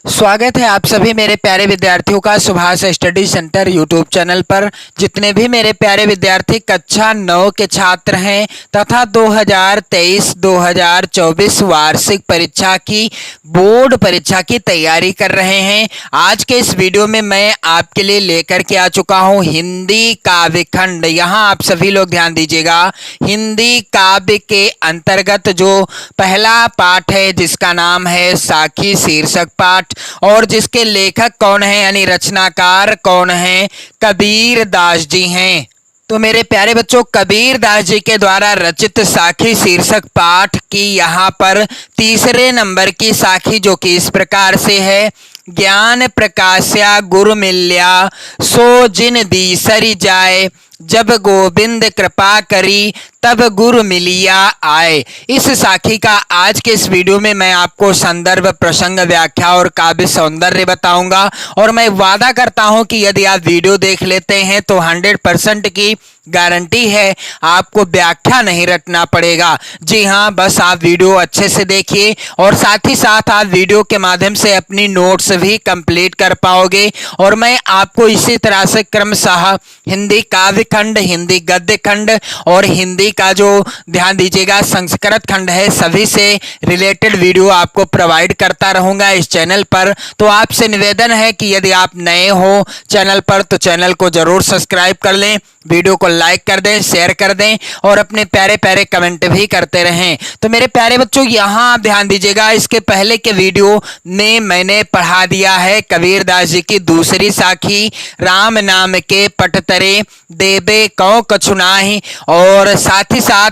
स्वागत है आप सभी मेरे प्यारे विद्यार्थियों का Subhash study centre YouTube channel पर। जितने भी मेरे प्यारे विद्यार्थी कक्षा 9 के छात्र हैं तथा 2023-2024 वार्षिक परीक्षा की बोर्ड परीक्षा की तैयारी कर रहे हैं, आज के इस वीडियो में मैं आपके लिए लेकर के आ चुका हूं हिंदी काव्य खंड। यहाँ आप सभी लोग ध्यान दीजिएगा, हिंदी काव्य के अंतर्गत जो पहला पाठ है जिसका नाम है साखी शीर्षक पाठ, और जिसके लेखक कौन है यानी रचनाकार कौन है, कबीर दास जी हैं। तो मेरे प्यारे बच्चों, कबीर दास जी के द्वारा रचित साखी शीर्षक पाठ की यहाँ पर तीसरे नंबर की साखी जो कि इस प्रकार से है। ज्ञान प्रकाश्या गुरु मिल्या सो जिन दीसरी जाए, जब गोविंद कृपा करी तब गुरु मिलिया आए। इस साखी का आज के इस वीडियो में मैं आपको संदर्भ, प्रसंग, व्याख्या और काव्य सौंदर्य बताऊंगा, और मैं वादा करता हूं कि यदि आप वीडियो देख लेते हैं तो 100% की गारंटी है आपको व्याख्या नहीं रटना पड़ेगा। जी हाँ, बस आप वीडियो अच्छे से देखिए और साथ ही साथ आप वीडियो के माध्यम से अपनी नोट्स भी कंप्लीट कर पाओगे। और मैं आपको इसी तरह से क्रमशः हिंदी काव्य खंड, हिंदी गद्य खंड और हिंदी का जो ध्यान दीजिएगा संस्कृत खंड है, सभी से रिलेटेड वीडियो आपको प्रोवाइड करता रहूंगा इस चैनल पर। तो आपसे निवेदन है कि यदि आप नए हो चैनल पर तो चैनल को जरूर सब्सक्राइब कर लें, वीडियो को लाइक कर दें, शेयर कर दें और अपने प्यारे प्यारे कमेंट भी करते रहें। तो मेरे प्यारे बच्चों, यहाँ आप ध्यान दीजिएगा, इसके पहले के वीडियो में मैंने पढ़ा दिया है कबीर दास जी की दूसरी साखी, राम नाम के पटतरे देबे कौ कछुनाहि, और साथ ही साथ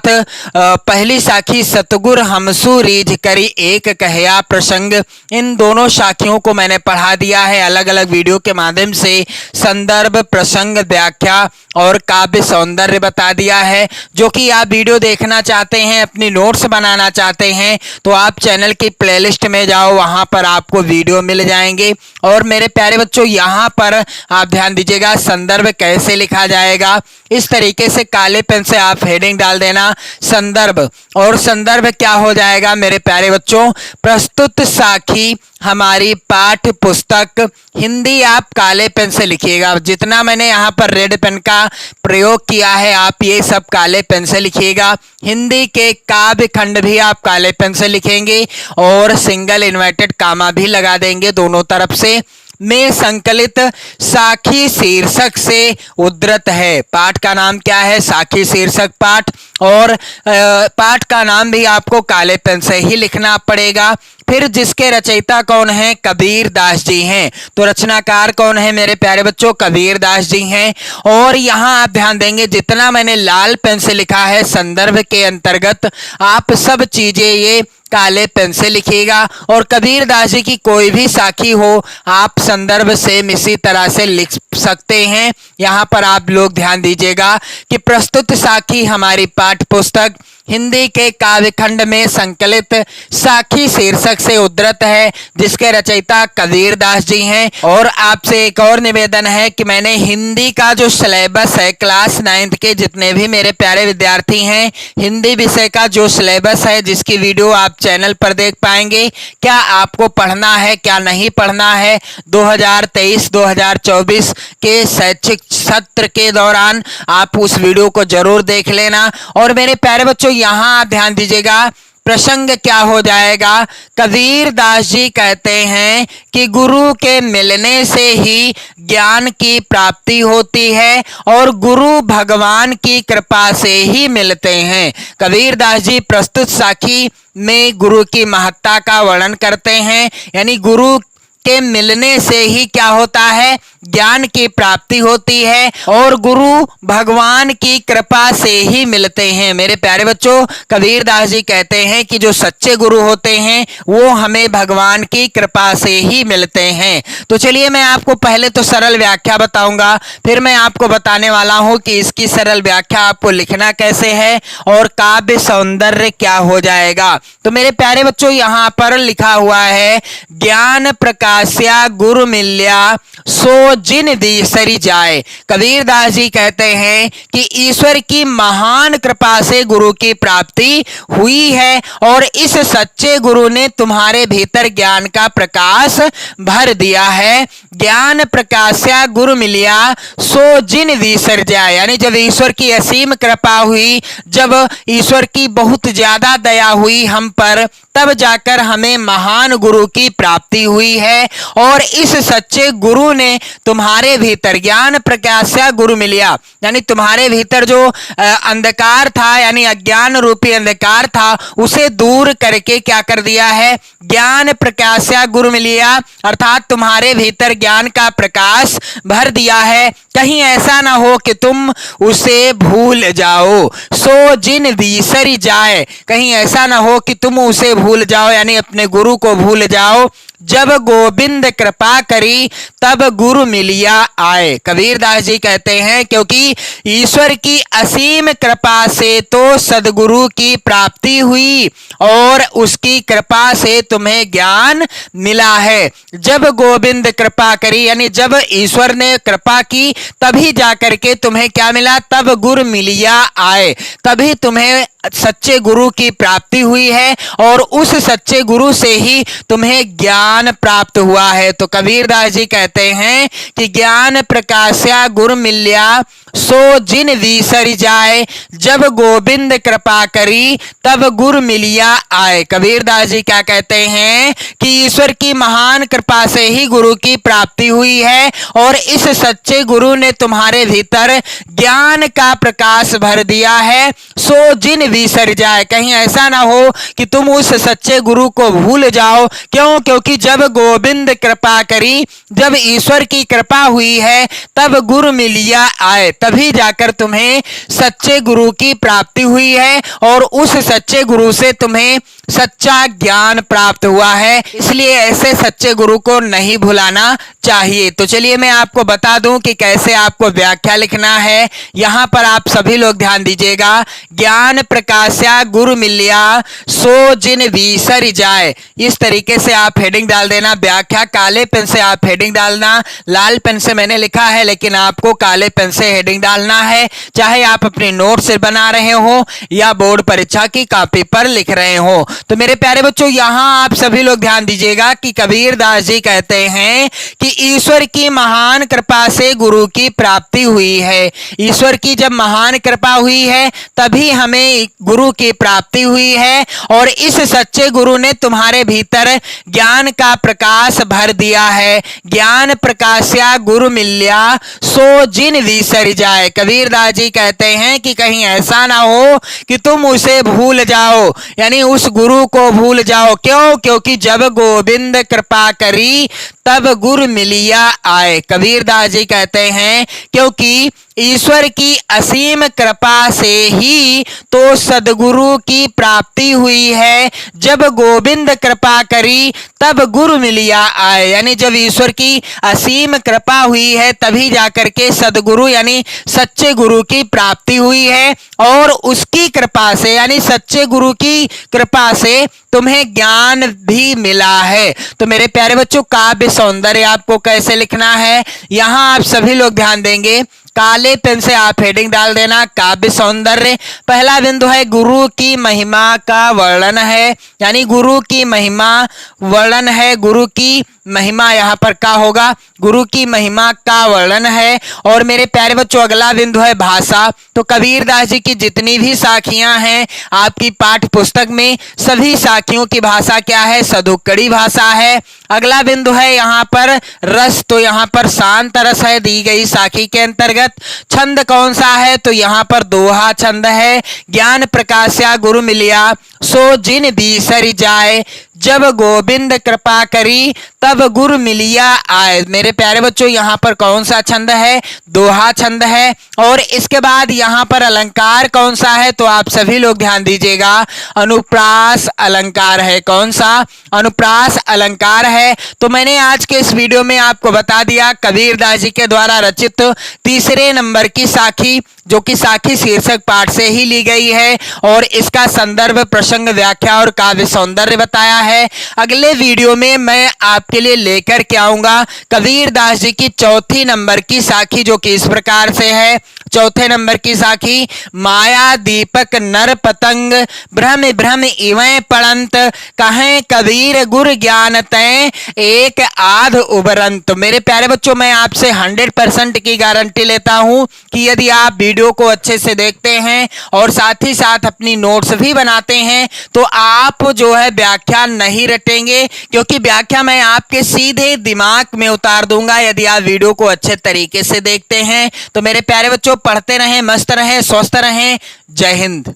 पहली साखी सतगुर हमसु रीझ करी एक कहया प्रसंग। इन दोनों साखियों को मैंने पढ़ा दिया है अलग अलग वीडियो के माध्यम से, संदर्भ, प्रसंग, व्याख्या और काव्य सौंदर्य बता दिया है। जो कि आप वीडियो देखना चाहते हैं, अपनी नोट्स बनाना चाहते हैं तो आप चैनल की प्लेलिस्ट में जाओ, वहां पर आपको वीडियो मिल जाएंगे। और मेरे प्यारे बच्चों, यहाँ पर आप ध्यान दीजिएगा संदर्भ कैसे लिखा जाएगा। इस तरीके से काले पेन से आप हेडिंग डाल देना संदर्भ, और संदर्भ क्या हो जाएगा मेरे प्यारे बच्चों, प्रस्तुत साखी हमारी पाठ्य पुस्तक। हिंदी आप काले पेन से लिखिएगा, जितना मैंने यहाँ पर रेड पेन का प्रयोग किया है आप ये सब काले पेन से लिखिएगा। हिंदी के काव्य खंड भी आप काले पेन से लिखेंगे और सिंगल इन्वर्टेड कामा भी लगा देंगे दोनों तरफ से। में संकलित साखी शीर्षक से उद्धृत है। पाठ का नाम क्या है? साखी शीर्षक पाठ, और पाठ का नाम भी आपको काले पेन से ही लिखना पड़ेगा। फिर जिसके रचयिता कौन है? कबीर दास जी हैं। तो रचनाकार कौन है मेरे प्यारे बच्चों? कबीर दास जी हैं। और यहाँ आप ध्यान देंगे, जितना मैंने लाल पेन से लिखा है संदर्भ के अंतर्गत, आप सब चीजें ये काले पेन से लिखिएगा। और कबीर दास जी की कोई भी साखी हो आप संदर्भ से इसी तरह से लिख सकते हैं। यहाँ पर आप लोग ध्यान दीजिएगा कि प्रस्तुत साखी हमारी पाठ्य पुस्तक हिंदी के काव्य खंड में संकलित साखी शीर्षक से उद्धृत है, जिसके रचयिता कबीर दास जी हैं। और आपसे एक और निवेदन है कि मैंने हिंदी का जो सिलेबस है, क्लास 9th के जितने भी मेरे प्यारे विद्यार्थी हैं, हिंदी विषय का जो सिलेबस है जिसकी वीडियो आप चैनल पर देख पाएंगे, क्या आपको पढ़ना है क्या नहीं पढ़ना है 2023-2024 के शैक्षिक सत्र के दौरान, आप उस वीडियो को जरूर देख लेना। और मेरे प्यारे बच्चों, यहाँ आप ध्यान दीजिएगा प्रसंग क्या हो जाएगा। कबीर दास जी कहते हैं कि गुरु के मिलने से ही ज्ञान की प्राप्ति होती है और गुरु भगवान की कृपा से ही मिलते हैं। कबीर दास जी प्रस्तुत साखी में गुरु की महत्ता का वर्णन करते हैं, यानी गुरु के मिलने से ही क्या होता है? ज्ञान की प्राप्ति होती है और गुरु भगवान की कृपा से ही मिलते हैं। मेरे प्यारे बच्चों, कबीर दास जी कहते हैं कि जो सच्चे गुरु होते हैं वो हमें भगवान की कृपा से ही मिलते हैं। तो चलिए मैं आपको पहले तो सरल व्याख्या बताऊंगा, फिर मैं आपको बताने वाला हूं कि इसकी सरल व्याख्या आपको लिखना कैसे है और काव्य सौंदर्य क्या हो जाएगा। तो मेरे प्यारे बच्चों, यहाँ पर लिखा हुआ है, ज्ञान प्रकाश्या गुरु मिल्या सो सो जिन बिसरि जाए। कबीरदास जी कहते हैं कि ईश्वर की महान कृपा से गुरु की प्राप्ति हुई है और इस सच्चे गुरु ने तुम्हारे भीतर ज्ञान का प्रकाश भर दिया है। ज्ञान प्रकाश्या गुरु मिलिया सो जिन बिसरि जाए, यानी जब ईश्वर की असीम कृपा हुई, जब ईश्वर की बहुत ज्यादा दया हुई हम पर, तब जाकर हमें महान गुरु की प्राप्ति हुई है। और इस सच्चे गुरु ने तुम्हारे भीतर ज्ञान प्रकाश्या गुरु मिलिया, यानी तुम्हारे भीतर जो अंधकार था, यानी अज्ञान रूपी अंधकार था, उसे दूर करके क्या कर दिया है, ज्ञान प्रकाश्या गुरु मिलिया, अर्थात तुम्हारे भीतर ज्ञान का प्रकाश भर दिया है। कहीं ऐसा ना हो कि तुम उसे भूल जाओ। सो जिन बिसरि जाए, कहीं ऐसा ना हो कि तुम उसे भूल जाओ, यानी अपने गुरु को भूल जाओ। जब गोविंद कृपा करी तब गुरु मिलिया आए। कबीरदास जी कहते हैं क्योंकि ईश्वर की असीम कृपा से तो सदगुरु की प्राप्ति हुई और उसकी कृपा से तुम्हें ज्ञान मिला है। जब गोविंद कृपा करी, यानी जब ईश्वर ने कृपा की तभी जाकर के तुम्हें क्या मिला, तब गुरु मिलिया आए, तभी तुम्हें सच्चे गुरु की प्राप्ति हुई है और उस सच्चे गुरु से ही तुम्हें ज्ञान प्राप्त हुआ है। तो कबीरदास जी कहते हैं कि ज्ञान प्रकाश्या गुरु मिलिया सो जिन बिसरि जाए, जब गोविंद कृपा करी तब गुरु मिलिया आए। कबीरदास जी क्या कहते हैं कि ईश्वर की महान कृपा से ही गुरु की प्राप्ति हुई है और इस सच्चे गुरु ने तुम्हारे भीतर ज्ञान का प्रकाश भर दिया है। सो जिन बिसरि जाए, कहीं ऐसा ना हो कि तुम उस सच्चे गुरु को भूल जाओ। क्यों? क्योंकि जब गोविंद कृपा करी, जब ईश्वर की कृपा हुई है, तब गुरु मिलिया आए, तभी जाकर तुम्हें सच्चे गुरु की प्राप्ति हुई है और उस सच्चे गुरु से तुम्हें सच्चा ज्ञान प्राप्त हुआ है। इसलिए ऐसे सच्चे गुरु को नहीं भुलाना चाहिए। तो चलिए मैं आपको बता दूं कि कैसे आपको व्याख्या लिखना है। यहां पर आप सभी लोग ध्यान दीजिएगा। ज्ञान प्रकाश्या गुरु मिलिया सो जिन बिसरि जाए, इस तरीके से आप हेडिंग डाल देना। व्याख्या काले पेन से आप हेडिंग डालना, लाल पेन से मैंने लिखा है लेकिन आपको काले पेन से हेडिंग डालना है, चाहे आप अपने नोट से बना रहे हो या बोर्ड परीक्षा की कॉपी पर लिख रहे हो। तो मेरे प्यारे बच्चों, यहां आप सभी लोग ध्यान दीजिएगा कि कबीरदास जी कहते हैं कि ईश्वर की महान कृपा से गुरु की प्राप्ति हुई है। ईश्वर की जब महान कृपा हुई है तभी हमें गुरु की प्राप्ति हुई है और इस सच्चे गुरु ने तुम्हारे भीतर ज्ञान का प्रकाश भर दिया है। ज्ञान प्रकाश्या गुरु मिलिया सो जिन बिसरि जाए। कबीरदास जी कहते हैं कि कहीं ऐसा ना हो कि तुम उसे भूल जाओ, यानी उस गुरु को भूल जाओ। क्यों? क्योंकि जब गोविंद कृपा करी तब गुरु मिलिया आए। कबीरदास जी कहते हैं क्योंकि ईश्वर की असीम कृपा से ही तो सदगुरु की प्राप्ति हुई है। जब गोविंद कृपा करी तब गुरु मिलिया आए, यानी जब ईश्वर की असीम कृपा हुई है तभी जाकर के सदगुरु यानी सच्चे गुरु की प्राप्ति हुई है और उसकी कृपा से यानी सच्चे गुरु की कृपा से तुम्हें ज्ञान भी मिला है। तो मेरे प्यारे बच्चों, काव्य सौंदर्य आपको कैसे लिखना है, यहां आप सभी लोग ध्यान देंगे। काले पेन से आप हेडिंग डाल देना काव्य सौंदर्य। पहला बिंदु है गुरु की महिमा का वर्णन है, यानी गुरु की महिमा वर्णन है। गुरु की महिमा यहाँ पर क्या होगा, गुरु की महिमा का वर्णन है। और मेरे प्यारे बच्चों, अगला बिंदु है भाषा। तो कबीरदास जी की जितनी भी साखियां हैं आपकी पाठ्य पुस्तक में, सभी साखियों की भाषा क्या है, सदुक्कड़ी भाषा है। अगला बिंदु है यहाँ पर रस, तो यहाँ पर शांत रस है दी गई साखी के अंतर्गत। छंद कौन सा है, तो यहाँ पर दोहा छंद है। ज्ञान प्रकाश्या गुरु मिलिया सो जिन बिसरि जाए, जब गोविंद कृपा करी तब गुरु मिलिया आए। मेरे प्यारे बच्चों, यहाँ पर कौन सा छंद है, दोहा छंद है। और इसके बाद यहाँ पर अलंकार कौन सा है, तो आप सभी लोग ध्यान दीजिएगा, अनुप्रास अलंकार है। कौन सा, अनुप्रास अलंकार है। तो मैंने आज के इस वीडियो में आपको बता दिया कबीरदास जी के द्वारा रचित तीसरे नंबर की साखी जो कि साखी शीर्षक पाठ से ही ली गई है और इसका संदर्भ, प्रसंग, व्याख्या और काव्य सौंदर्य बताया है। अगले वीडियो में मैं आपके लिए लेकर के आऊंगा कबीरदास जी की चौथी नंबर की साखी, जो कि इस प्रकार से है। चौथे नंबर की साखी, माया दीपक नर पतंग भ्रम भ्रम इवै पड़ंत कहें कबीर गुर ज्ञान तय एक आध उबरंत। मेरे प्यारे बच्चों, मैं आपसे 100% की गारंटी लेता हूं कि यदि आप वीडियो को अच्छे से देखते हैं और साथ ही साथ अपनी नोट्स भी बनाते हैं तो आप जो है व्याख्या नहीं रटेंगे, क्योंकि व्याख्या मैं आपके सीधे दिमाग में उतार दूंगा यदि आप वीडियो को अच्छे तरीके से देखते हैं। तो मेरे प्यारे बच्चों, पढ़ते रहें, मस्त रहें, स्वस्थ रहें। जय हिंद।